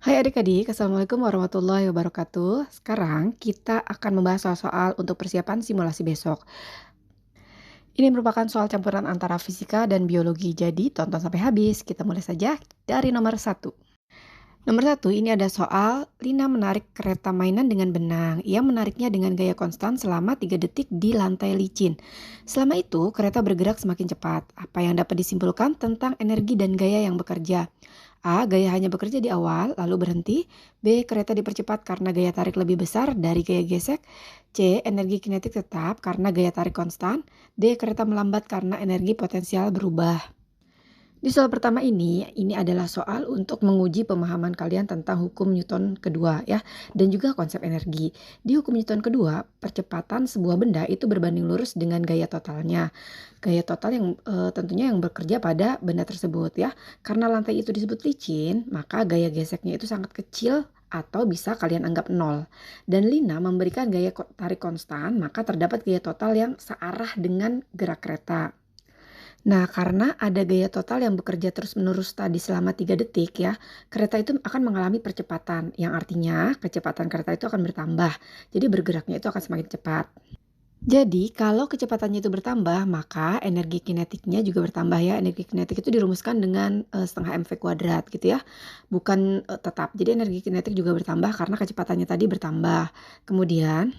Hai adik-adik, Assalamualaikum warahmatullahi wabarakatuh. Sekarang kita akan membahas soal-soal untuk persiapan simulasi besok. Ini merupakan soal campuran antara fisika dan biologi, jadi tonton sampai habis. Kita mulai saja dari nomor satu. Nomor satu, ini ada soal Lina menarik kereta mainan dengan benang. Ia menariknya dengan gaya konstan selama 3 detik di lantai licin. Selama itu, kereta bergerak semakin cepat. Apa yang dapat disimpulkan tentang energi dan gaya yang bekerja? A. Gaya hanya bekerja di awal, lalu berhenti. B. Kereta dipercepat karena gaya tarik lebih besar dari gaya gesek. C. Energi kinetik tetap karena gaya tarik konstan. D. Kereta melambat karena energi potensial berubah. Di soal pertama ini adalah soal untuk menguji pemahaman kalian tentang hukum Newton kedua ya, dan juga konsep energi. Di hukum Newton kedua, percepatan sebuah benda itu berbanding lurus dengan gaya totalnya. Gaya total yang tentunya yang bekerja pada benda tersebut ya. Karena lantai itu disebut licin, maka gaya geseknya itu sangat kecil atau bisa kalian anggap nol. Dan Lina memberikan gaya tarik konstan, maka terdapat gaya total yang searah dengan gerak kereta. Nah, karena ada gaya total yang bekerja terus-menerus tadi selama 3 detik ya, kereta itu akan mengalami percepatan, yang artinya kecepatan kereta itu akan bertambah. Jadi bergeraknya itu akan semakin cepat. Jadi kalau kecepatannya itu bertambah, maka energi kinetiknya juga bertambah ya. Energi kinetik itu dirumuskan dengan setengah mv kuadrat gitu ya, bukan tetap. Jadi energi kinetik juga bertambah karena kecepatannya tadi bertambah. Kemudian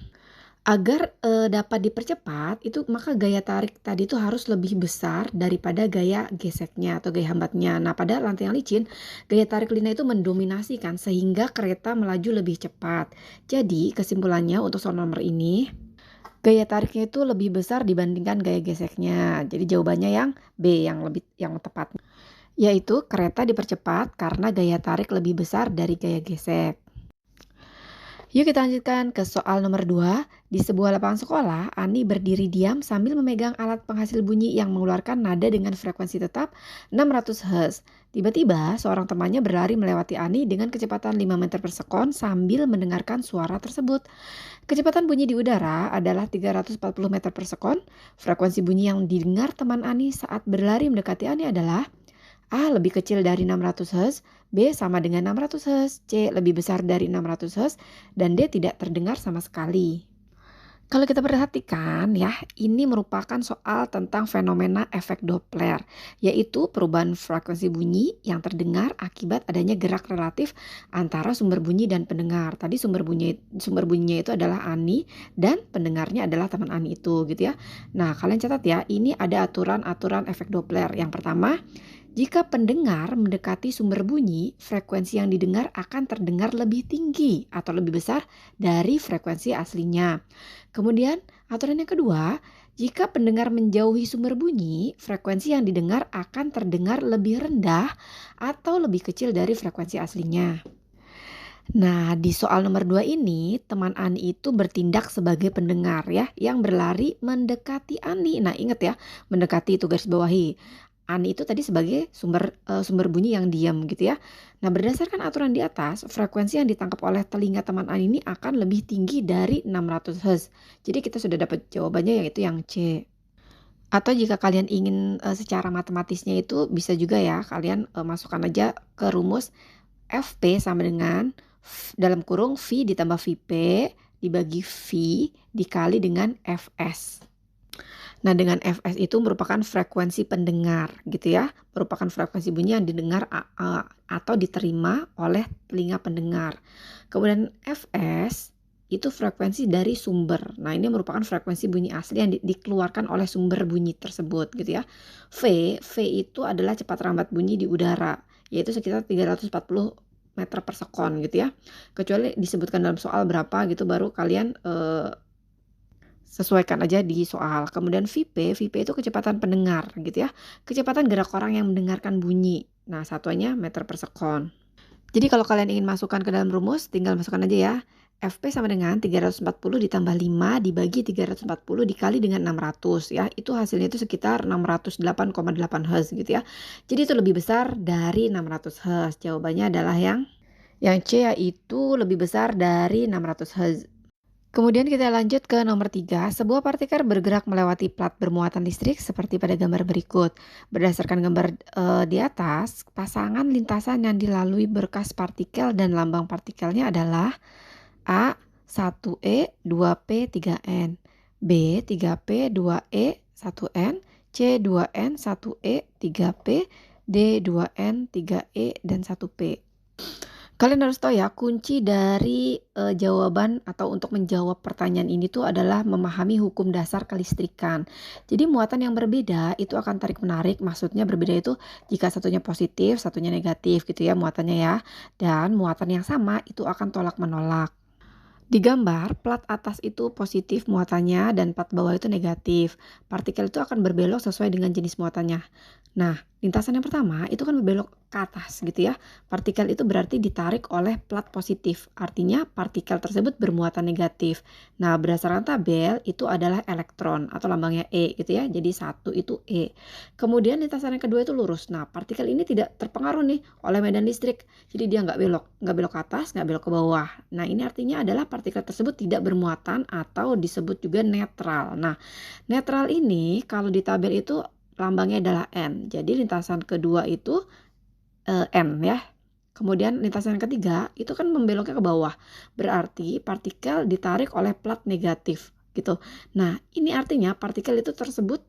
agar, dapat dipercepat itu maka gaya tarik tadi itu harus lebih besar daripada gaya geseknya atau gaya hambatnya. Nah, pada lantai yang licin, gaya tarik Lina itu mendominasi kan sehingga kereta melaju lebih cepat. Jadi kesimpulannya untuk soal nomor ini, gaya tariknya itu lebih besar dibandingkan gaya geseknya. Jadi jawabannya yang B yang tepat, yaitu kereta dipercepat karena gaya tarik lebih besar dari gaya gesek. Yuk kita lanjutkan ke soal nomor 2. Di sebuah lapangan sekolah, Ani berdiri diam sambil memegang alat penghasil bunyi yang mengeluarkan nada dengan frekuensi tetap 600 Hz. Tiba-tiba, seorang temannya berlari melewati Ani dengan kecepatan 5 meter per sekon sambil mendengarkan suara tersebut. Kecepatan bunyi di udara adalah 340 meter per sekon. Frekuensi bunyi yang didengar teman Ani saat berlari mendekati Ani adalah A lebih kecil dari 600 Hz, B sama dengan 600 Hz, C lebih besar dari 600 Hz, dan D tidak terdengar sama sekali. Kalau kita perhatikan ya, ini merupakan soal tentang fenomena efek Doppler, yaitu perubahan frekuensi bunyi yang terdengar akibat adanya gerak relatif antara sumber bunyi dan pendengar. Tadi sumber bunyinya itu adalah Ani dan pendengarnya adalah teman Ani itu gitu ya. Nah, kalian catat ya, ini ada aturan-aturan efek Doppler. Yang pertama, jika pendengar mendekati sumber bunyi, frekuensi yang didengar akan terdengar lebih tinggi atau lebih besar dari frekuensi aslinya. Kemudian, aturan yang kedua, jika pendengar menjauhi sumber bunyi, frekuensi yang didengar akan terdengar lebih rendah atau lebih kecil dari frekuensi aslinya. Nah, di soal nomor 2 ini, teman Ani itu bertindak sebagai pendengar ya, yang berlari mendekati Ani. Nah, ingat ya, mendekati itu garis bawahi. Ani itu tadi sebagai sumber bunyi yang diam gitu ya. Nah, berdasarkan aturan di atas, frekuensi yang ditangkap oleh telinga teman Ani ini akan lebih tinggi dari 600 Hz. Jadi kita sudah dapat jawabannya yaitu yang C. Atau jika kalian ingin secara matematisnya itu bisa juga ya kalian masukkan aja ke rumus FP sama dengan dalam kurung V ditambah VP dibagi V dikali dengan Fs. Nah, dengan Fs itu merupakan frekuensi pendengar gitu ya, merupakan frekuensi bunyi yang didengar atau diterima oleh telinga pendengar. Kemudian Fs itu frekuensi dari sumber. Nah, ini merupakan frekuensi bunyi asli yang dikeluarkan oleh sumber bunyi tersebut gitu ya. V itu adalah cepat rambat bunyi di udara, yaitu sekitar 340 meter per sekon gitu ya. Kecuali disebutkan dalam soal berapa gitu baru kalian sesuaikan aja di soal. Kemudian VP itu kecepatan pendengar gitu ya. Kecepatan gerak orang yang mendengarkan bunyi. Nah, satuannya meter per sekon. Jadi kalau kalian ingin masukkan ke dalam rumus, tinggal masukkan aja ya. FP sama dengan 340 ditambah 5 dibagi 340 dikali dengan 600 ya. Itu hasilnya itu sekitar 608,8 Hz gitu ya. Jadi itu lebih besar dari 600 Hz. Jawabannya adalah yang C, yaitu lebih besar dari 600 Hz. Kemudian kita lanjut ke nomor 3. Sebuah partikel bergerak melewati plat bermuatan listrik seperti pada gambar berikut. Berdasarkan gambar di atas, pasangan lintasan yang dilalui berkas partikel dan lambang partikelnya adalah A 1E 2P 3N, B 3P 2E 1N, C 2N 1E 3P, D 2N 3E dan 1P. Kalian harus tahu ya, kunci dari jawaban atau untuk menjawab pertanyaan ini tuh adalah memahami hukum dasar kelistrikan. Jadi muatan yang berbeda itu akan tarik-menarik, maksudnya berbeda itu jika satunya positif, satunya negatif gitu ya muatannya ya. Dan muatan yang sama itu akan tolak-menolak. Di gambar, plat atas itu positif muatannya dan plat bawah itu negatif. Partikel itu akan berbelok sesuai dengan jenis muatannya. Nah, lintasan yang pertama itu kan berbelok ke atas gitu ya. Partikel itu berarti ditarik oleh plat positif. Artinya partikel tersebut bermuatan negatif. Nah, berdasarkan tabel itu adalah elektron atau lambangnya E gitu ya. Jadi 1 itu E. Kemudian lintasan yang kedua itu lurus. Nah, partikel ini tidak terpengaruh nih oleh medan listrik. Jadi dia nggak belok ke atas, nggak belok ke bawah. Nah, ini artinya adalah partikel tersebut tidak bermuatan atau disebut juga netral. Nah, netral ini kalau di tabel itu lambangnya adalah N. Jadi lintasan kedua itu N ya. Kemudian lintasan yang ketiga itu kan membeloknya ke bawah. Berarti partikel ditarik oleh plat negatif gitu. Nah, ini artinya partikel itu tersebut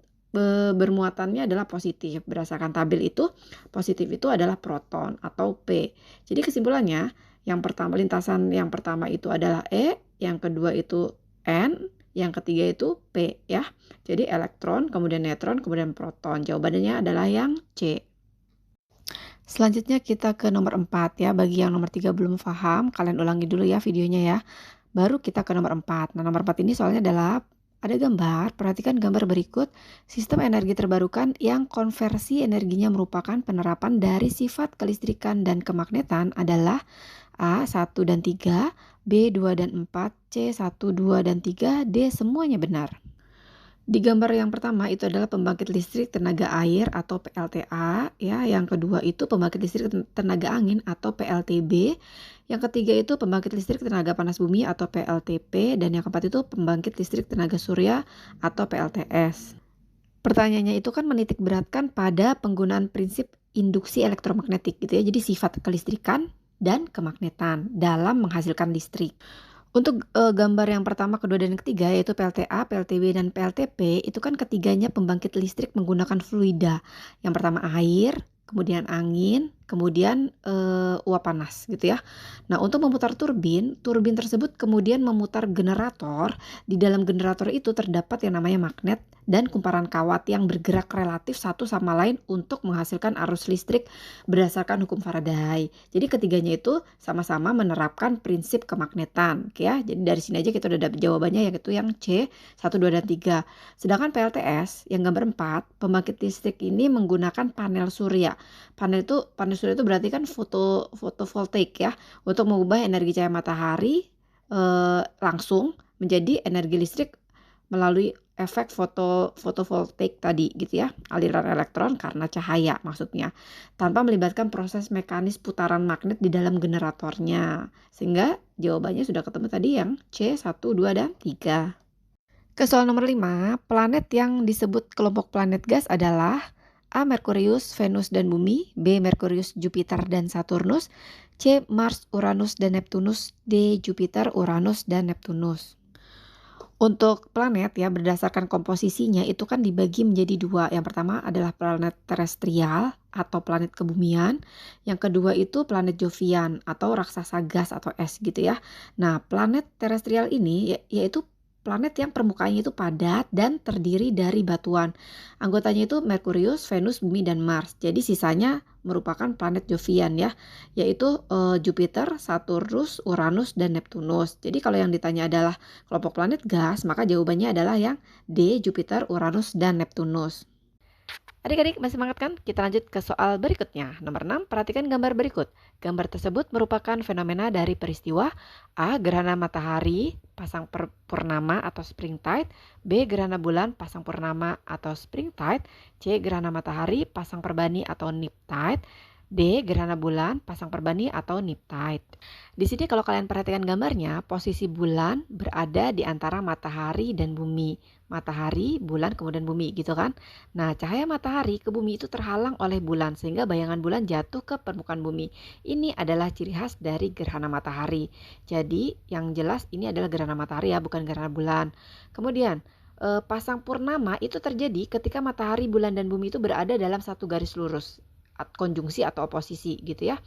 bermuatannya adalah positif. Berdasarkan tabel itu, positif itu adalah proton atau P. Jadi kesimpulannya, lintasan yang pertama itu adalah E, yang kedua itu N, yang ketiga itu P ya. Jadi elektron, kemudian neutron, kemudian proton. Jawabannya adalah yang C. Selanjutnya kita ke nomor 4 ya. Bagi yang nomor 3 belum paham, kalian ulangi dulu ya videonya ya. Baru kita ke nomor 4. Nah, nomor 4 ini soalnya adalah ada gambar, perhatikan gambar berikut. Sistem energi terbarukan yang konversi energinya merupakan penerapan dari sifat kelistrikan dan kemagnetan adalah A 1 dan 3, B 2 dan 4, C 1, 2 dan 3, D semuanya benar. Di gambar yang pertama itu adalah pembangkit listrik tenaga air atau PLTA ya, yang kedua itu pembangkit listrik tenaga angin atau PLTB, yang ketiga itu pembangkit listrik tenaga panas bumi atau PLTP, dan yang keempat itu pembangkit listrik tenaga surya atau PLTS. Pertanyaannya itu kan menitik beratkan pada penggunaan prinsip induksi elektromagnetik gitu ya, jadi sifat kelistrikan dan kemagnetan dalam menghasilkan listrik. Untuk gambar yang pertama, kedua, dan ketiga yaitu PLTA, PLTB, dan PLTP itu kan ketiganya pembangkit listrik menggunakan fluida. Yang pertama air, kemudian angin, kemudian uap panas gitu ya. Nah, untuk memutar turbin tersebut kemudian memutar generator. Di dalam generator itu terdapat yang namanya magnet dan kumparan kawat yang bergerak relatif satu sama lain untuk menghasilkan arus listrik berdasarkan hukum Faraday. Jadi ketiganya itu sama-sama menerapkan prinsip kemagnetan, oke ya. Jadi dari sini aja kita udah dapat jawabannya, yaitu yang C 1, 2, dan 3. Sedangkan PLTS yang gambar 4, pembangkit listrik ini menggunakan panel surya. Panel surya itu berarti kan fotovoltaik ya, untuk mengubah energi cahaya matahari langsung menjadi energi listrik melalui efek fotovoltaik tadi gitu ya, aliran elektron karena cahaya maksudnya, tanpa melibatkan proses mekanis putaran magnet di dalam generatornya. Sehingga jawabannya sudah ketemu tadi yang C 1, 2, dan 3. Ke soal nomor 5, planet yang disebut kelompok planet gas adalah A. Merkurius, Venus, dan Bumi, B. Merkurius, Jupiter, dan Saturnus, C. Mars, Uranus, dan Neptunus, D. Jupiter, Uranus, dan Neptunus. Untuk planet ya, berdasarkan komposisinya itu kan dibagi menjadi dua. Yang pertama adalah planet terestrial atau planet kebumian. Yang kedua itu planet Jovian atau raksasa gas atau es gitu ya. Nah, planet terestrial ini yaitu planet yang permukaannya itu padat dan terdiri dari batuan. Anggotanya itu Merkurius, Venus, Bumi, dan Mars. Jadi sisanya merupakan planet Jovian ya, yaitu Jupiter, Saturnus, Uranus, dan Neptunus. Jadi kalau yang ditanya adalah kelompok planet gas, maka jawabannya adalah yang D, Jupiter, Uranus, dan Neptunus. Adik-adik masih semangat kan? Kita lanjut ke soal berikutnya. Nomor 6, perhatikan gambar berikut. Gambar tersebut merupakan fenomena dari peristiwa A. Gerhana matahari pasang purnama atau spring tide, B. Gerhana bulan pasang purnama atau spring tide, C. Gerhana matahari pasang perbani atau neap tide, D. Gerhana bulan, pasang perbani atau nip tide. Di sini kalau kalian perhatikan gambarnya, posisi bulan berada di antara matahari dan bumi. Matahari, bulan, kemudian bumi gitu kan. Nah, cahaya matahari ke bumi itu terhalang oleh bulan sehingga bayangan bulan jatuh ke permukaan bumi. Ini adalah ciri khas dari gerhana matahari. Jadi, yang jelas ini adalah gerhana matahari ya, bukan gerhana bulan. Kemudian, pasang purnama itu terjadi ketika matahari, bulan, dan bumi itu berada dalam satu garis lurus, konjungsi atau oposisi gitu ya.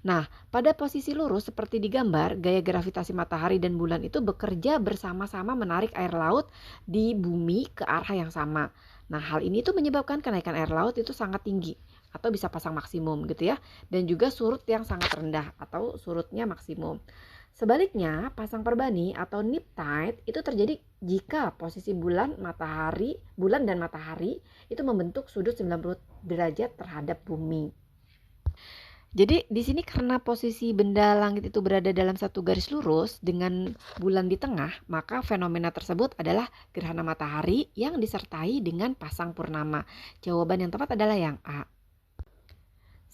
Nah, pada posisi lurus seperti di gambar, gaya gravitasi matahari dan bulan itu bekerja bersama-sama menarik air laut di bumi ke arah yang sama. Nah, hal ini tuh menyebabkan kenaikan air laut itu sangat tinggi atau bisa pasang maksimum gitu ya. Dan juga surut yang sangat rendah atau surutnya maksimum. Sebaliknya, pasang perbani atau nip tide itu terjadi jika posisi bulan dan matahari itu membentuk sudut 90 derajat terhadap bumi. Jadi di sini karena posisi benda langit itu berada dalam satu garis lurus dengan bulan di tengah, maka fenomena tersebut adalah gerhana matahari yang disertai dengan pasang purnama. Jawaban yang tepat adalah yang A.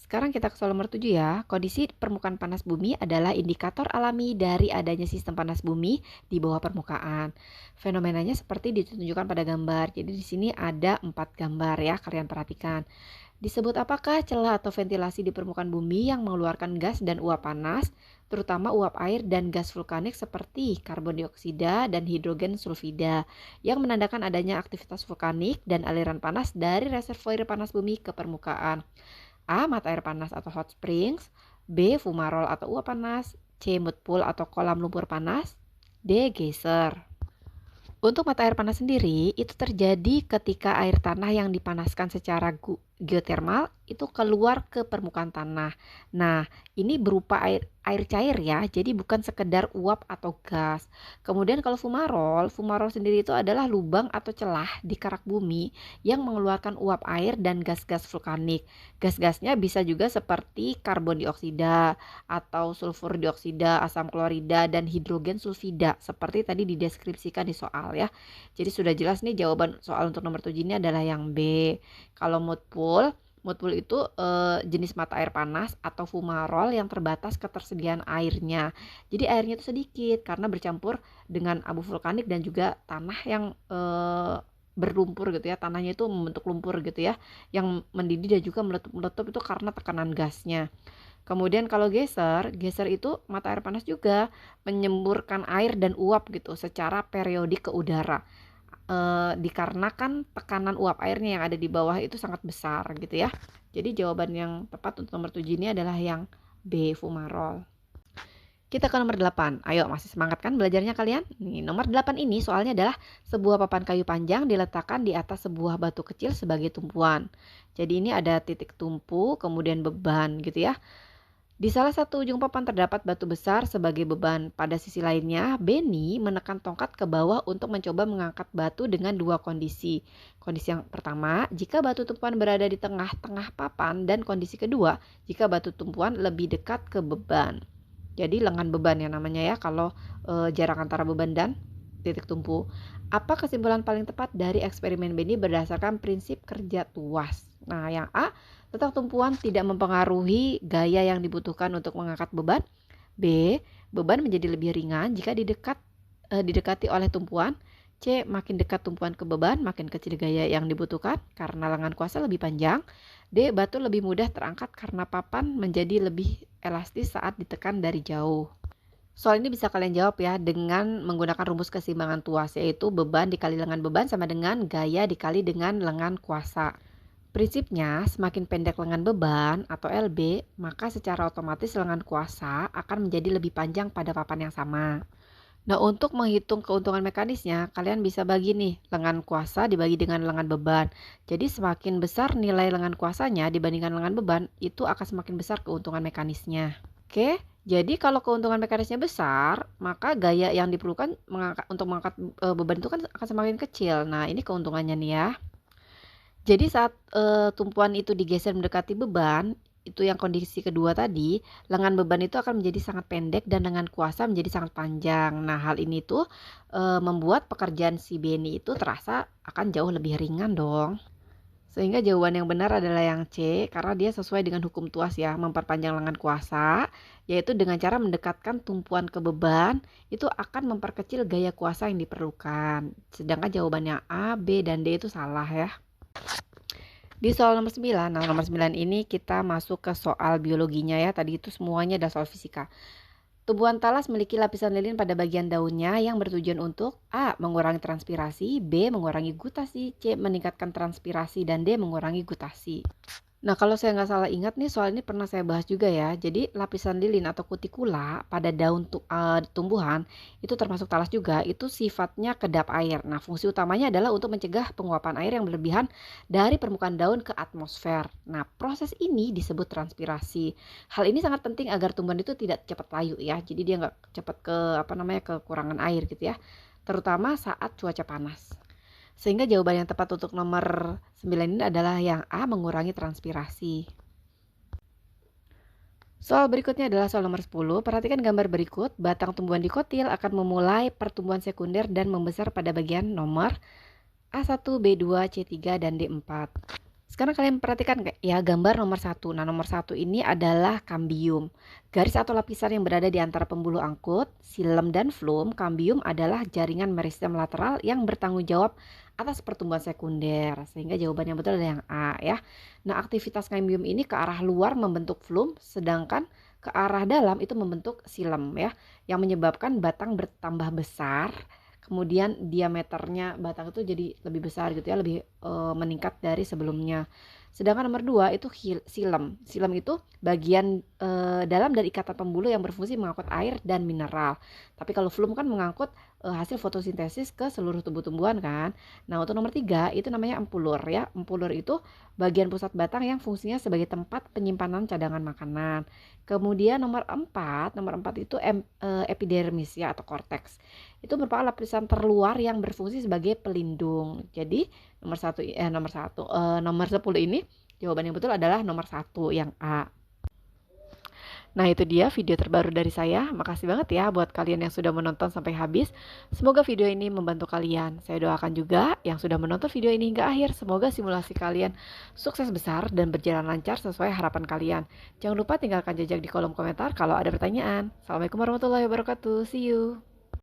Sekarang kita ke soal nomor 7 ya. Kondisi permukaan panas bumi adalah indikator alami dari adanya sistem panas bumi di bawah permukaan. Fenomenanya seperti ditunjukkan pada gambar. Jadi di sini ada 4 gambar ya, kalian perhatikan. Disebut apakah celah atau ventilasi di permukaan bumi yang mengeluarkan gas dan uap panas, terutama uap air dan gas vulkanik seperti karbon dioksida dan hidrogen sulfida, yang menandakan adanya aktivitas vulkanik dan aliran panas dari reservoir panas bumi ke permukaan. A. Mata air panas atau hot springs. B. Fumarole atau uap panas. C. Mud pool atau kolam lumpur panas. D. Geyser. Untuk mata air panas sendiri, itu terjadi ketika air tanah yang dipanaskan secara geotermal itu keluar ke permukaan tanah. Nah, ini berupa air cair ya, jadi bukan sekedar uap atau gas. Kemudian kalau fumarole sendiri itu adalah lubang atau celah di kerak bumi yang mengeluarkan uap air dan gas-gas vulkanik. Gas-gasnya bisa juga seperti karbon dioksida atau sulfur dioksida, asam klorida, dan hidrogen sulfida seperti tadi dideskripsikan di soal ya. Jadi sudah jelas nih jawaban soal untuk nomor 7 ini adalah yang B. Kalau mud pool itu jenis mata air panas atau fumarole yang terbatas ketersediaan airnya. Jadi airnya itu sedikit karena bercampur dengan abu vulkanik dan juga tanah yang berlumpur gitu ya. Tanahnya itu membentuk lumpur gitu ya, yang mendidih dan juga meletup itu karena tekanan gasnya. Kemudian kalau geyser itu mata air panas juga menyemburkan air dan uap gitu secara periodik ke udara. Dikarenakan tekanan uap airnya yang ada di bawah itu sangat besar gitu ya. Jadi jawaban yang tepat untuk nomor 7 ini adalah yang B, fumarole. Kita ke nomor 8. Ayo, masih semangat kan belajarnya kalian? Nih, nomor 8 ini soalnya adalah sebuah papan kayu panjang diletakkan di atas sebuah batu kecil sebagai tumpuan. Jadi ini ada titik tumpu, kemudian beban gitu ya. Di salah satu ujung papan terdapat batu besar sebagai beban. Pada sisi lainnya, Benny menekan tongkat ke bawah untuk mencoba mengangkat batu dengan dua kondisi. Kondisi yang pertama, jika batu tumpuan berada di tengah-tengah papan, dan kondisi kedua, jika batu tumpuan lebih dekat ke beban. Jadi lengan beban ya namanya ya kalau jarak antara beban dan titik tumpu. Apa kesimpulan paling tepat dari eksperimen Benny berdasarkan prinsip kerja tuas? Nah, yang A, letak tumpuan tidak mempengaruhi gaya yang dibutuhkan untuk mengangkat beban. B, beban menjadi lebih ringan jika didekati oleh tumpuan. C, makin dekat tumpuan ke beban, makin kecil gaya yang dibutuhkan karena lengan kuasa lebih panjang. D, batu lebih mudah terangkat karena papan menjadi lebih elastis saat ditekan dari jauh. Soal ini bisa kalian jawab ya dengan menggunakan rumus keseimbangan tuas, yaitu beban dikali lengan beban sama dengan gaya dikali dengan lengan kuasa. Prinsipnya, semakin pendek lengan beban atau LB, maka secara otomatis lengan kuasa akan menjadi lebih panjang pada papan yang sama. Nah, untuk menghitung keuntungan mekanisnya, kalian bisa bagi nih lengan kuasa dibagi dengan lengan beban. Jadi semakin besar nilai lengan kuasanya dibandingkan lengan beban, itu akan semakin besar keuntungan mekanisnya. Oke, jadi kalau keuntungan mekanisnya besar, maka gaya yang diperlukan untuk mengangkat beban itu kan akan semakin kecil. Nah, ini keuntungannya nih ya. Jadi saat tumpuan itu digeser mendekati beban, itu yang kondisi kedua tadi, lengan beban itu akan menjadi sangat pendek dan lengan kuasa menjadi sangat panjang. Nah, hal ini tuh membuat pekerjaan si Benny itu terasa akan jauh lebih ringan dong. Sehingga jawaban yang benar adalah yang C, karena dia sesuai dengan hukum tuas ya, memperpanjang lengan kuasa, yaitu dengan cara mendekatkan tumpuan ke beban, itu akan memperkecil gaya kuasa yang diperlukan. Sedangkan jawabannya A, B, dan D itu salah ya. Di soal nomor 9, nah nomor 9 ini kita masuk ke soal biologinya ya, tadi itu semuanya adalah soal fisika. Tumbuhan talas memiliki lapisan lilin pada bagian daunnya yang bertujuan untuk A. Mengurangi transpirasi, B. Mengurangi gutasi, C. Meningkatkan transpirasi, dan D. Mengurangi gutasi. Nah, kalau saya nggak salah ingat nih, soal ini pernah saya bahas juga ya. Jadi, lapisan lilin atau kutikula pada daun tumbuhan itu termasuk talas juga, itu sifatnya kedap air. Nah, fungsi utamanya adalah untuk mencegah penguapan air yang berlebihan dari permukaan daun ke atmosfer. Nah, proses ini disebut transpirasi. Hal ini sangat penting agar tumbuhan itu tidak cepat layu ya. Jadi dia nggak cepat kekurangan air gitu ya. Terutama saat cuaca panas. Sehingga jawaban yang tepat untuk nomor 9 ini adalah yang A, mengurangi transpirasi. Soal berikutnya adalah soal nomor 10. Perhatikan gambar berikut. Batang tumbuhan dikotil akan memulai pertumbuhan sekunder dan membesar pada bagian nomor A1, B2, C3, dan D4. Sekarang kalian perhatikan ya gambar nomor 1. Nah, nomor 1 ini adalah kambium. Garis atau lapisan yang berada di antara pembuluh angkut, silem, dan flum. Kambium adalah jaringan meristem lateral yang bertanggung jawab atas pertumbuhan sekunder. Sehingga jawaban yang betul adalah yang A ya. Nah, aktivitas kambium ini ke arah luar membentuk flum, sedangkan ke arah dalam itu membentuk silem ya, yang menyebabkan batang bertambah besar. Kemudian diameternya batang itu jadi lebih besar gitu ya, lebih meningkat dari sebelumnya. Sedangkan nomor 2 itu silem. Silem itu bagian dalam dari ikatan pembuluh yang berfungsi mengangkut air dan mineral. Tapi kalau flum kan mengangkut hasil fotosintesis ke seluruh tumbuh-tumbuhan kan. Nah, untuk nomor 3 itu namanya empulur ya. Empulur itu bagian pusat batang yang fungsinya sebagai tempat penyimpanan cadangan makanan. Kemudian nomor 4 itu epidermis ya atau korteks. Itu merupakan lapisan terluar yang berfungsi sebagai pelindung. Jadi nomor 10 ini jawaban yang betul adalah nomor 1 yang A. Nah, itu dia video terbaru dari saya. Makasih banget ya buat kalian yang sudah menonton sampai habis. Semoga video ini membantu kalian. Saya doakan juga yang sudah menonton video ini hingga akhir. Semoga simulasi kalian sukses besar dan berjalan lancar sesuai harapan kalian. Jangan lupa tinggalkan jejak di kolom komentar kalau ada pertanyaan. Assalamualaikum warahmatullahi wabarakatuh. See you.